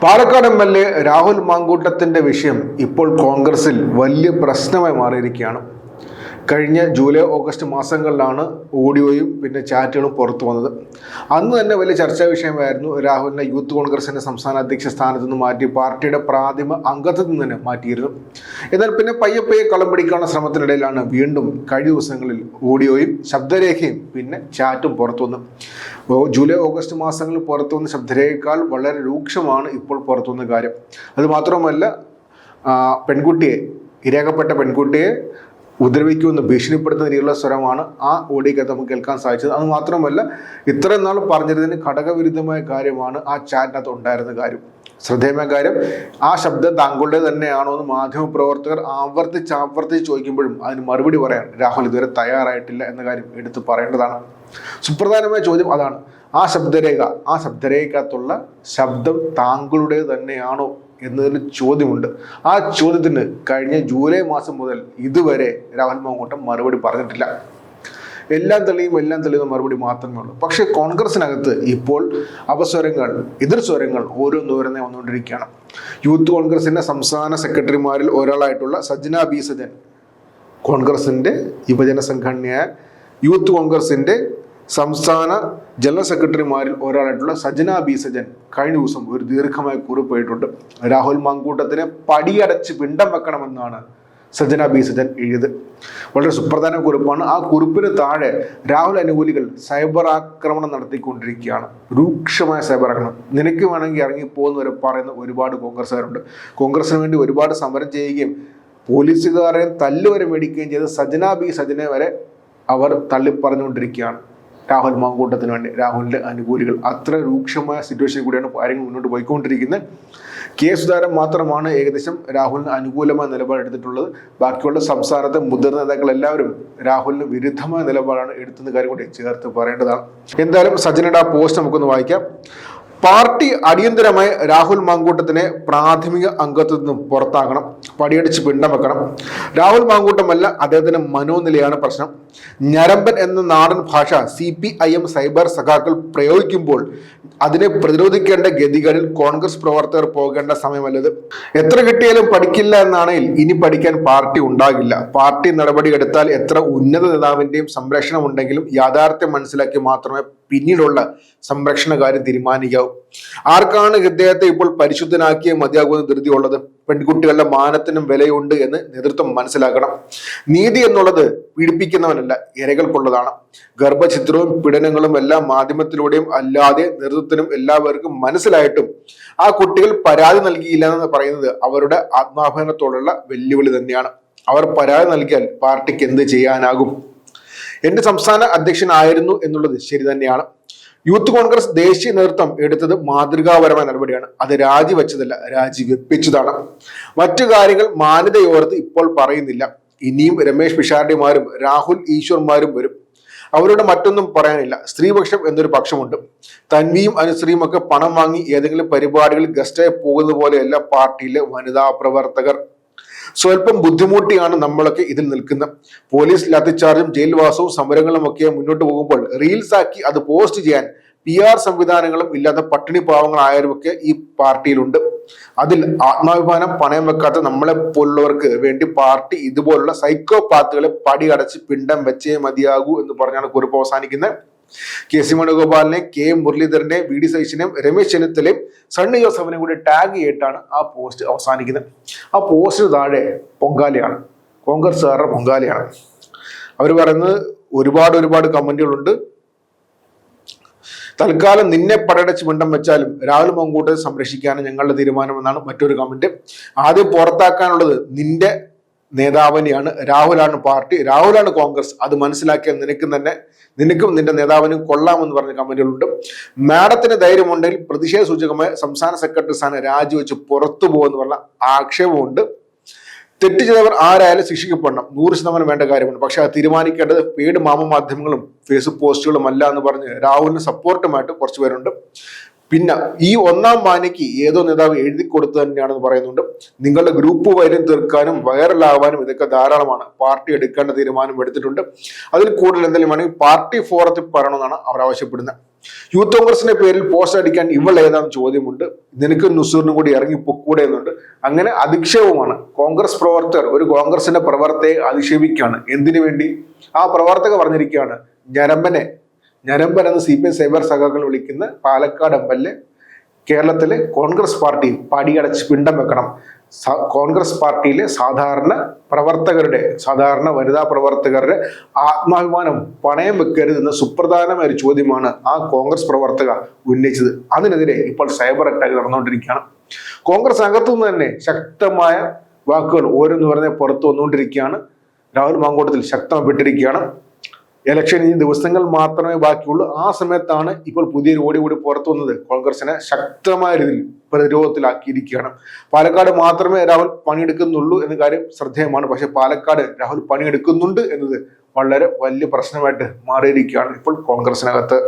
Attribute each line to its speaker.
Speaker 1: Palakkad MLA Rahul മാങ്കൂട്ടത്തിന്റെ വിഷയം ഇപ്പോൾ കോൺഗ്രസിൽ വലിയ പ്രശ്നമായി മാറിയിരിക്കുകയാണ്. കഴിഞ്ഞ ജൂലൈ ഓഗസ്റ്റ് മാസങ്ങളിലാണ് ഓഡിയോയും പിന്നെ ചാറ്റുകളും പുറത്തു വന്നത്. അന്ന് തന്നെ വലിയ ചർച്ചാ വിഷയമായിരുന്നു. രാഹുലിനെ യൂത്ത് കോൺഗ്രസിന്റെ സംസ്ഥാന അധ്യക്ഷ സ്ഥാനത്ത് നിന്ന് മാറ്റി പാർട്ടിയുടെ പ്രാഥമിക അംഗത്തിൽ നിന്ന് തന്നെ മാറ്റിയിരുന്നു. എന്നാൽ പിന്നെ പയ്യെ കളം പിടിക്കാനുള്ള ശ്രമത്തിനിടയിലാണ് വീണ്ടും കഴിഞ്ഞ ദിവസങ്ങളിൽ ഓഡിയോയും ശബ്ദരേഖയും പിന്നെ ചാറ്റും പുറത്തു വന്നു. ജൂലൈ ഓഗസ്റ്റ് മാസങ്ങളിൽ പുറത്തു വന്ന ശബ്ദരേഖയേക്കാൾ വളരെ രൂക്ഷമാണ് ഇപ്പോൾ പുറത്തു വന്ന കാര്യം. അത് മാത്രമല്ല, ഇരയാക്കപ്പെട്ട പെൺകുട്ടിയെ ഉപദ്രവിക്കുമെന്ന് ഭീഷണിപ്പെടുത്തുന്ന രീതിയിലുള്ള സ്വരമാണ് ആ ഓഡിയോക്കകത്ത് നമുക്ക് കേൾക്കാൻ സാധിച്ചത്. അത് മാത്രമല്ല, ഇത്രയും നാൾ പറഞ്ഞിരുന്നതിന് ഘടകവിരുദ്ധമായ കാര്യമാണ് ആ ചാറ്റിനകത്ത് ഉണ്ടായിരുന്ന കാര്യം. ശ്രദ്ധേയമായ കാര്യം, ആ ശബ്ദം താങ്കളുടെ തന്നെയാണോ എന്ന് മാധ്യമപ്രവർത്തകർ ആവർത്തിച്ച് ചോദിക്കുമ്പോഴും അതിന് മറുപടി പറയാൻ രാഹുൽ ഇതുവരെ തയ്യാറായിട്ടില്ല എന്ന കാര്യം എടുത്തു പറയേണ്ടതാണ്. സുപ്രധാനമായ ചോദ്യം അതാണ്. ആ ശബ്ദരേഖക്കകത്തുള്ള ശബ്ദം താങ്കളുടെ തന്നെയാണോ എന്നതിന് ചോദ്യമുണ്ട്. ആ ചോദ്യത്തിന് കഴിഞ്ഞ ജൂലൈ മാസം മുതൽ ഇതുവരെ രാഹുൽ മാങ്കൂട്ടം മറുപടി പറഞ്ഞിട്ടില്ല. എല്ലാം തെളിയുന്ന മറുപടി മാത്രമേ ഉള്ളൂ. പക്ഷേ കോൺഗ്രസിനകത്ത് ഇപ്പോൾ എതിർ സ്വരങ്ങൾ ഓരോന്നോരോന്നെ വന്നുകൊണ്ടിരിക്കുകയാണ്. യൂത്ത് കോൺഗ്രസിന്റെ സംസ്ഥാന സെക്രട്ടറിമാരിൽ ഒരാളായിട്ടുള്ള സജ്ന ബി സജൻ, കോൺഗ്രസിന്റെ യുവജന സംഘടനയായ യൂത്ത് കോൺഗ്രസിന്റെ സംസ്ഥാന ജനറൽ സെക്രട്ടറിമാരിൽ ഒരാളായിട്ടുള്ള സജ്ന ബി സജൻ കഴിഞ്ഞ ദിവസം ഒരു ദീർഘമായ കുറിപ്പ് എഴുതിയിട്ടുണ്ട്. രാഹുൽ മാങ്കൂട്ടത്തിനെ പടിയടച്ച് പിണ്ടം വെക്കണമെന്നാണ് സജ്ന ബി സജൻ എഴുതിയത്. വളരെ സുപ്രധാന കുറിപ്പാണ്. ആ കുറിപ്പിന് താഴെ രാഹുൽ അനുകൂലികൾ സൈബർ ആക്രമണം നടത്തിക്കൊണ്ടിരിക്കുകയാണ്. രൂക്ഷമായ സൈബർ ആക്രമണം. നിനക്ക് വേണമെങ്കിൽ ഇറങ്ങിപ്പോകുന്നവരെ പറയുന്ന ഒരുപാട് കോൺഗ്രസ്സുകാരുണ്ട്. കോൺഗ്രസിന് വേണ്ടി ഒരുപാട് സമരം ചെയ്യുകയും പോലീസുകാരെ തല്ലുവരെ മേടിക്കുകയും ചെയ്ത സജ്ന ബി സജനെ വരെ അവർ തള്ളിപ്പറഞ്ഞുകൊണ്ടിരിക്കുകയാണ്. രാഹുൽ മാങ്കൂട്ടത്തിന് വേണ്ടി രാഹുലിന്റെ അനുകൂലികൾ. അത്ര രൂക്ഷമായ സിറ്റുവേഷനിൽ കൂടിയാണ് കാര്യങ്ങൾ മുന്നോട്ട് പോയിക്കൊണ്ടിരിക്കുന്നത്. കെ സുധാകരൻ മാത്രമാണ് ഏകദേശം രാഹുലിന് അനുകൂലമായ നിലപാടെടുത്തിട്ടുള്ളത്. ബാക്കിയുള്ള സംസ്ഥാനത്തെ മുതിർന്ന നേതാക്കൾ എല്ലാവരും രാഹുലിന് വിരുദ്ധമായ നിലപാടാണ് എടുത്തുന്ന കാര്യം കൂടി ചേർത്ത് പറയേണ്ടതാണ്. എന്തായാലും സജ്ജനയുടെ ആ പോസ്റ്റ് നമുക്കൊന്ന് വായിക്കാം. പാർട്ടി അടിയന്തരമായി രാഹുൽ മാങ്കൂട്ടത്തിനെ പ്രാഥമിക അംഗത്വത്തിൽ നിന്നും പുറത്താക്കണം, പടിയടിച്ച് പിണ്ടം വെക്കണം. രാഹുൽ മാങ്കൂട്ടമല്ല, അദ്ദേഹത്തിന്റെ മനോനിലയാണ് പ്രശ്നം. ഞരമ്പൻ എന്ന നാടൻ ഭാഷ CPIM സൈബർ സഖാക്കൾ പ്രയോഗിക്കുമ്പോൾ അതിനെ പ്രതിരോധിക്കേണ്ട ഗതികളിൽ കോൺഗ്രസ് പ്രവർത്തകർ പോകേണ്ട സമയമല്ലത്. എത്ര കിട്ടിയാലും പഠിക്കില്ല എന്നാണെങ്കിൽ ഇനി പഠിക്കാൻ പാർട്ടി ഉണ്ടാകില്ല. പാർട്ടി നടപടി എടുത്താൽ എത്ര ഉന്നത നേതാവിന്റെയും സംരക്ഷണം ഉണ്ടെങ്കിലും യാഥാർത്ഥ്യം മനസ്സിലാക്കി മാത്രമേ പിന്നീടുള്ള സംരക്ഷണ കാര്യം തീരുമാനിക്കാവൂ. ആർക്കാണ് ഇദ്ദേഹത്തെ ഇപ്പോൾ പരിശുദ്ധനാക്കിയേ മതിയാകുന്ന ധൃതിയുള്ളത്? പെൺകുട്ടികളുടെ മാനത്തിനും വിലയുണ്ട് എന്ന് നേതൃത്വം മനസ്സിലാക്കണം. നീതി എന്നുള്ളത് പീഡിപ്പിക്കുന്നവനല്ല, ഇരകൾക്കുള്ളതാണ്. ഗർഭചിത്രവും പീഡനങ്ങളും എല്ലാം മാധ്യമത്തിലൂടെയും അല്ലാതെ നേതൃത്വത്തിനും എല്ലാവർക്കും മനസ്സിലായിട്ടും ആ കുട്ടികൾ പരാതി നൽകിയില്ല എന്ന് പറയുന്നത് അവരുടെ ആത്മാഭിമാനത്തോടുള്ള വെല്ലുവിളി തന്നെയാണ്. അവർ പരാതി നൽകിയാൽ പാർട്ടിക്ക് എന്ത് ചെയ്യാനാകും? എന്റെ സംസ്ഥാന അധ്യക്ഷനായിരുന്നു എന്നുള്ളത് ശരി തന്നെയാണ്. യൂത്ത് കോൺഗ്രസ് ദേശീയ നേതൃത്വം എടുത്തത് മാതൃകാപരമായ നടപടിയാണ്. അത് രാജിവെച്ചതല്ല, രാജിവെപ്പിച്ചതാണ്. മറ്റു കാര്യങ്ങൾ മാന്യതയോർത്ത് ഇപ്പോൾ പറയുന്നില്ല. ഇനിയും രമേശ് പിഷാരടിമാരും രാഹുൽ ഈശ്വർമാരും വരും. അവരുടെ മറ്റൊന്നും പറയാനില്ല. സ്ത്രീപക്ഷം എന്നൊരു പക്ഷമുണ്ട്. തൻവിയും അനുശ്രീയും ഒക്കെ പണം വാങ്ങി ഏതെങ്കിലും പരിപാടികളിൽ ഗസ്റ്റായി പോകുന്നത് പോലെയല്ല പാർട്ടിയിലെ വനിതാ പ്രവർത്തകർ. സ്വല്പം ബുദ്ധിമുട്ടിയാണ് നമ്മളൊക്കെ ഇതിൽ നിൽക്കുന്നത്. പോലീസ് ലാത്തിച്ചാർജും ജയിൽവാസവും സമരങ്ങളും ഒക്കെ മുന്നോട്ട് പോകുമ്പോൾ റീൽസ് ആക്കി അത് പോസ്റ്റ് ചെയ്യാൻ PR സംവിധാനങ്ങളും ഇല്ലാത്ത പട്ടിണി പാവങ്ങളായവരൊക്കെ ഈ പാർട്ടിയിലുണ്ട്. അതിൽ ആത്മാഭിമാനം പണയം വെക്കാത്ത നമ്മളെ പോലുള്ളവർക്ക് വേണ്ടി പാർട്ടി ഇതുപോലുള്ള സൈക്കോപാത്തുകളെ പടിയടച്ച് പിണ്ടം വെച്ചേ മതിയാകൂ എന്ന് പറഞ്ഞാണ് കുറിപ്പ് അവസാനിക്കുന്നത്. KC വേണുഗോപാലിനെ, K മുരളീധരനെ, VD സതീശനെയും രമേശ് ചെന്നിത്തലയും സണ്ണി ജോസഫിനെ കൂടി ടാഗ് ചെയ്തിട്ടാണ് ആ പോസ്റ്റ് അവസാനിക്കുന്നത്. ആ പോസ്റ്റിന് താഴെ പൊങ്കാലയാണ്, കോൺഗ്രസ്സുകാരുടെ പൊങ്കാലയാണ്. അവർ പറയുന്നത് ഒരുപാട് കമന്റുകളുണ്ട്. തൽക്കാലം നിന്നെ പടയടച്ച് പിണ്ടം വെച്ചാലും രാഹുൽ മാങ്കൂട്ടത്തെ സംരക്ഷിക്കാനും ഞങ്ങളുടെ തീരുമാനമെന്നാണ് മറ്റൊരു കമന്റ്. ആദ്യം പുറത്താക്കാനുള്ളത് നിന്റെ നേതാവിനെയാണ്. രാഹുലാണ് പാർട്ടി, രാഹുലാണ് കോൺഗ്രസ്. അത് മനസ്സിലാക്കിയ നിനക്കും നിന്റെ നേതാവിനും കൊള്ളാമെന്ന് പറഞ്ഞ കമന്റുകളുണ്ട്. മാഡത്തിന് ധൈര്യമുണ്ടെങ്കിൽ പ്രതിഷേധ സൂചകമായ സംസ്ഥാന സെക്രട്ടറി സ്ഥാനം രാജിവെച്ച് പുറത്തു പോകുമെന്ന് പറഞ്ഞ ആക്ഷേപമുണ്ട്. തെറ്റ് ചെയ്തവർ ആരായാലും ശിക്ഷിക്കപ്പെടണം, 100% വേണ്ട കാര്യമാണ്. പക്ഷെ അത് തീരുമാനിക്കേണ്ടത് പെയ്ഡ് മാധ്യമങ്ങളും ഫേസ്ബുക്ക് പോസ്റ്റുകളും അല്ല എന്ന് പറഞ്ഞ് രാഹുലിന് സപ്പോർട്ടുമായിട്ട് കുറച്ച് പേരുണ്ട്. പിന്നെ ഈ ഒന്നാം വായനയ്ക്ക് ഏതോ നേതാവ് എഴുതി കൊടുത്തു തന്നെയാണെന്ന് പറയുന്നുണ്ട്. നിങ്ങളുടെ ഗ്രൂപ്പ് വൈരം തീർക്കാനും വൈറലാവാനും ഇതൊക്കെ ധാരാളമാണ്. പാർട്ടി എടുക്കേണ്ട തീരുമാനം എടുത്തിട്ടുണ്ട്. അതിൽ കൂടുതൽ എന്തെങ്കിലും വേണമെങ്കിൽ പാർട്ടി ഫോറത്തിൽ പറയണമെന്നാണ് അവർ ആവശ്യപ്പെടുന്നത്. യൂത്ത് കോൺഗ്രസിന്റെ പേരിൽ പോസ്റ്റ് അടിക്കാൻ ഇവൾ ഏതാണെന്ന് ചോദ്യമുണ്ട്. നിനക്ക് നുസൂറിനും കൂടി ഇറങ്ങി പൊക്കൂടെ എന്നുണ്ട്. അങ്ങനെ അധിക്ഷേപമാണ്. കോൺഗ്രസ് പ്രവർത്തകർ ഒരു കോൺഗ്രസിന്റെ പ്രവർത്തകയെ അധിക്ഷേപിക്കുകയാണ്. എന്തിനു വേണ്ടി? ആ പ്രവർത്തക പറഞ്ഞിരിക്കുകയാണ്, ഞരമ്പൻ എന്ന് CPM സൈബർ സഖാക്കൾ വിളിക്കുന്ന പാലക്കാട് MLA കേരളത്തിലെ കോൺഗ്രസ് പാർട്ടിയിൽ പടിയടച്ച് പിണ്ടം വെക്കണം. കോൺഗ്രസ് പാർട്ടിയിലെ സാധാരണ വനിതാ പ്രവർത്തകരുടെ ആത്മാഭിമാനം പണയം വെക്കരുത് എന്ന സുപ്രധാനമായ ഒരു ചോദ്യമാണ് ആ കോൺഗ്രസ് പ്രവർത്തക ഉന്നയിച്ചത്. അതിനെതിരെ ഇപ്പോൾ സൈബർ അറ്റാക്ക് നടന്നുകൊണ്ടിരിക്കുകയാണ്. കോൺഗ്രസ് അകത്തുനിന്ന് തന്നെ ശക്തമായ വാക്കുകൾ ഓരോന്ന് പറഞ്ഞ് പുറത്തു വന്നുകൊണ്ടിരിക്കുകയാണ്. രാഹുൽ മാങ്കൂട്ടത്തിൽ ശക്തമായിട്ടിരിക്കുകയാണ്. ഇലക്ഷൻ ഇനി ദിവസങ്ങൾ മാത്രമേ ബാക്കിയുള്ളൂ. ആ സമയത്താണ് ഇപ്പോൾ പുതിയൊരു ഓടി കൂടി പുറത്തു വന്നത്. കോൺഗ്രസിനെ ശക്തമായ രീതിയിൽ പ്രതിരോധത്തിലാക്കിയിരിക്കുകയാണ്. പാലക്കാട് മാത്രമേ രാഹുൽ പണിയെടുക്കുന്നുള്ളൂ എന്ന കാര്യം ശ്രദ്ധേയമാണ്. പക്ഷെ പാലക്കാട് രാഹുൽ പണിയെടുക്കുന്നുണ്ട് എന്നത് വളരെ വലിയ പ്രശ്നമായിട്ട് മാറിയിരിക്കുകയാണ് ഇപ്പോൾ കോൺഗ്രസിനകത്ത്.